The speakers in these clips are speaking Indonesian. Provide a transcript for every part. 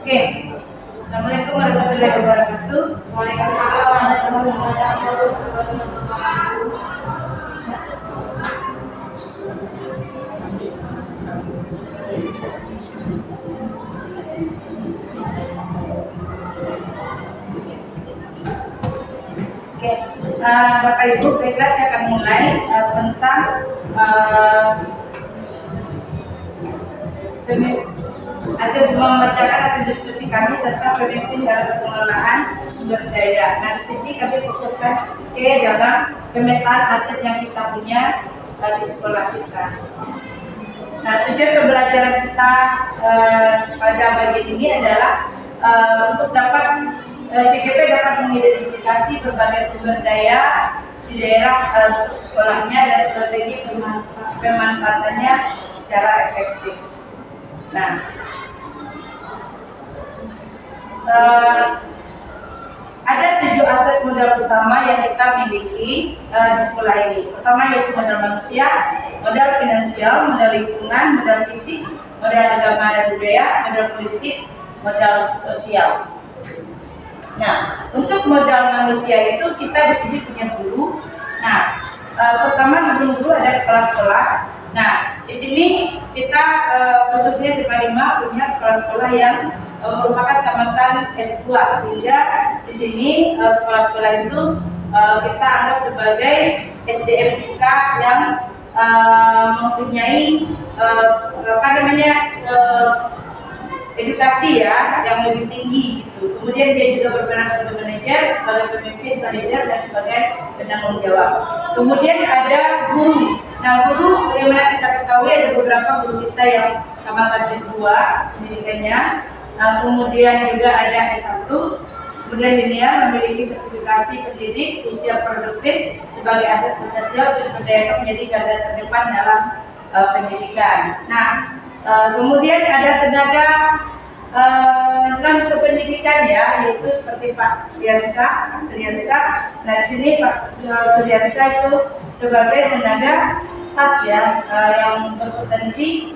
Oke. Assalamualaikum warahmatullahi wabarakatuh. Waalaikumsalam warahmatullahi wabarakatuh. Oke, Bapak Ibu, baiklah saya akan mulai tentang hasil membacakan hasil diskusi kami tentang pemimpin dalam pengelolaan sumber daya. Nah, di sini kami fokuskan ke dalam pemetaan aset yang kita punya di sekolah kita. Nah, tujuan pembelajaran kita pada bagian ini adalah untuk dapat CGP dapat mengidentifikasi berbagai sumber daya di daerah untuk sekolahnya dan strategi pemanfaatannya secara efektif. Nah, ada 7 aset modal utama yang kita miliki di sekolah ini. Pertama yaitu modal manusia, modal finansial, modal lingkungan, modal fisik, modal agama dan budaya, modal politik, modal sosial. Nah, untuk modal manusia itu kita di sini punya guru. Nah, pertama sebelum guru ada kepala sekolah. Nah, di sini kita khususnya SMA 5 punya kepala sekolah yang merupakan tamatan S2, sehingga di sini kepala sekolah itu kita anggap sebagai SDM kita yang mempunyai edukasi ya yang lebih tinggi gitu. Kemudian dia juga berperan sebagai manajer, sebagai pemimpin, manajer dan sebagai penanggung jawab. Kemudian ada guru. Nah, guru sebagaimana kita ketahui ada beberapa guru kita yang tamatan S2 pendidikannya. Nah, kemudian juga ada S1. Kemudian dia memiliki sertifikasi pendidik usia produktif sebagai aset potensial untuk berdayakan menjadi garda terdepan dalam pendidikan. Nah, kemudian ada tenaga non kependidikan ya, yaitu seperti Pak Suryansa. Nah, di sini Pak Suryansa itu sebagai tenaga tas ya, yang berpotensi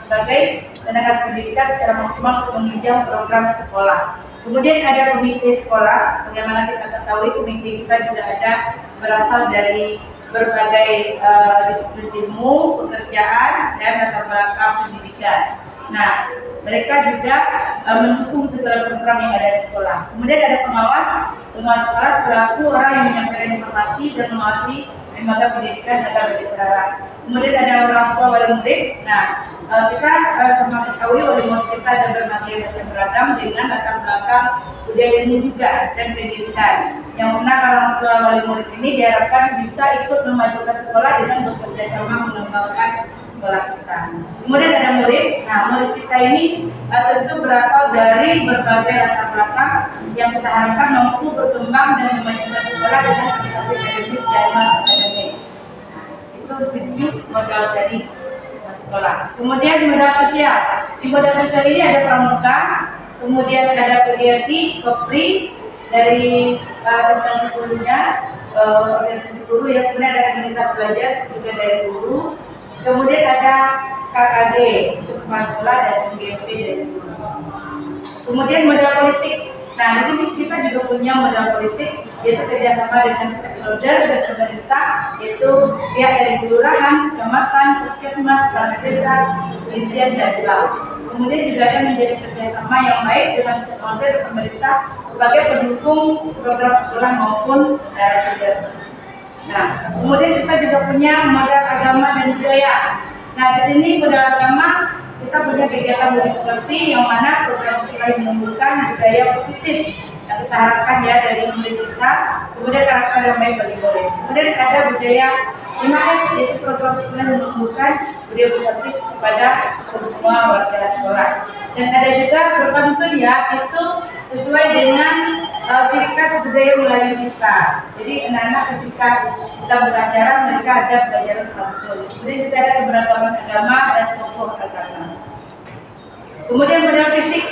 sebagai tenaga pendidikan secara maksimal untuk menunjang program sekolah. Kemudian ada komite sekolah, sebagaimana kita ketahui komite kita juga ada berasal dari berbagai disiplin ilmu, pekerjaan, dan latar belakang pendidikan. Nah, mereka juga mendukung segala program yang ada di sekolah. Kemudian ada pengawas sekolah selaku orang yang menyampaikan informasi dan mengawasi lembaga pendidikan agar lebih terarah. Kemudian ada orang tua wali murid. Nah, kita sama ketahui wali murid kita ada berbagai macam beragam dengan latar belakang budaya ilmu juga dan pendidikan. Yang mana orang tua wali murid ini diharapkan bisa ikut memajukan sekolah dengan bekerja sama mengembangkan sekolah kita. Kemudian ada murid. Nah, murid kita ini tentu berasal dari berbagai latar belakang yang kita harapkan mampu berkembang dan memajukan sekolah dengan prestasi akademik dan non-akademik. Itu 7 modal dari sekolah. Kemudian di modal sosial. Di modal sosial ini ada pramuka, kemudian ada PGRI, Kopri dari instansi gurunya, organisasi guru ya, kemudian ada komunitas belajar juga dari guru. Kemudian ada KKD untuk kepala sekolah dan MGP dari guru. Kemudian modal politik. Nah, di sini kita juga punya modal politik, yaitu kerjasama dengan stakeholder dan pemerintah, yaitu pihak dari kelurahan, kecamatan, puskesmas, perangkat desa, kepolisian dan laut. Kemudian juga ada menjadi kerjasama yang baik dengan stakeholder dan pemerintah sebagai pendukung program sekolah maupun narasumber. Nah, kemudian kita juga punya modal agama dan budaya. Nah, di sini modal agama kita punya kegiatan budi pekerti yang mana program sekolah menumbuhkan budaya positif yang kita harapkan ya dari murid kita, kemudian karakter yang baik bagi murid. Kemudian ada budaya 5S, yaitu program sekolah menumbuhkan budaya positif kepada semua warga sekolah. Dan ada juga berpantun ya, itu sesuai dengan ciri khas budaya Melayu kita. Jadi anak-anak ketika kita beracara mereka ada pelajaran pantun. Kemudian juga ada keberagaman agama dan tokoh agama. Kemudian modal fisik.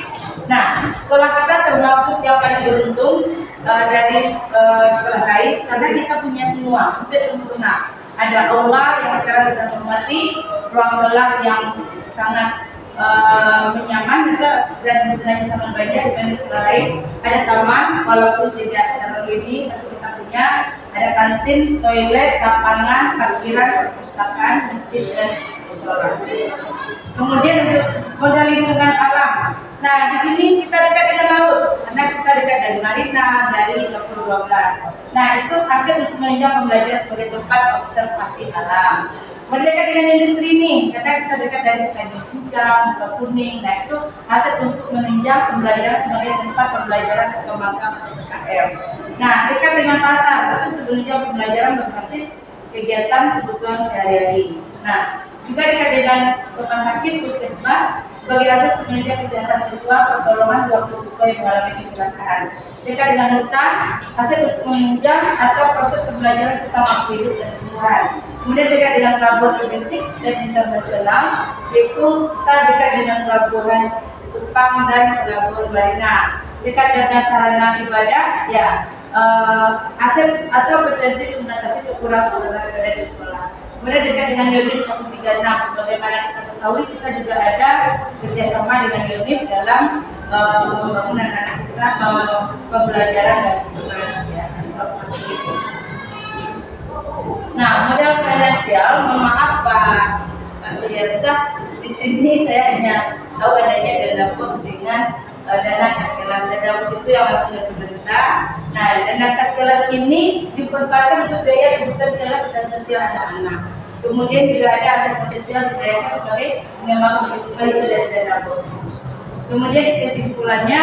Nah, sekolah kita termasuk yang paling beruntung dari sekolah lain karena kita punya semua, hampir sempurna. Ada aula yang sekarang kita hormati, ruang kelas yang sangat menyaman juga dan gunanya sangat banyak dibanding sekolah lain. Ada taman walaupun tidak terlalu ini, tapi kita punya ada kantin, toilet, lapangan, parkiran, perpustakaan, masjid dan musola. Kemudian untuk modal lingkungan alam. Nah, di sini kita dekat dengan laut, karena kita dekat dari Marina, dari 2012. Nah, itu hasil untuk menunjang pembelajaran sebagai tempat observasi alam. Dekat dengan industri ini, karena kita dekat dari Tanjung Puncak, Muka Kuning. Nah, itu hasil untuk menunjang pembelajaran sebagai tempat pembelajaran perkembangan PKM. Nah, dekat dengan pasar, itu untuk menunjang pembelajaran berbasis kegiatan kebutuhan sehari-hari. Nah, juga dekat dengan rumah sakit, puskesmas, sebagai hasil untuk menunjang kesehatan siswa, pertolongan waktu siswa yang mengalami kecelakaan. Dekat dengan hutan, hasil untuk menunjang atau proses pembelajaran tentang waktu hidup dan tumbuhan. Kemudian dekat dengan pelabuhan domestik dan internasional, yaitu kita dekat dengan pelabuhan Sekupang dan pelabuhan Marina. Dekat dengan sarana ibadah, ya hasil atau potensi mengatasi kekurangan sarana ibadah di sekolah. Kemudian dekat dengan unit 136, sebagaimana kita ketahui kita juga ada kerjasama dengan unit dalam pembangunan anak kita, pembelajaran dan sebagainya. Ya, nah, modal finansial, mohon maaf Pak Suryarsa, di sini saya hanya tahu adanya dana pos dengan dana kas kelas. Dana pos itu yang langsung dari pemerintah. Nah, dana kas kelas ini dimanfaatkan untuk biaya kebutuhan kelas dan sosial anak-anak. Kemudian juga ada aset potensial dibayarkan sebagai pengembangan municipal itu dari dana pos. Kemudian kesimpulannya,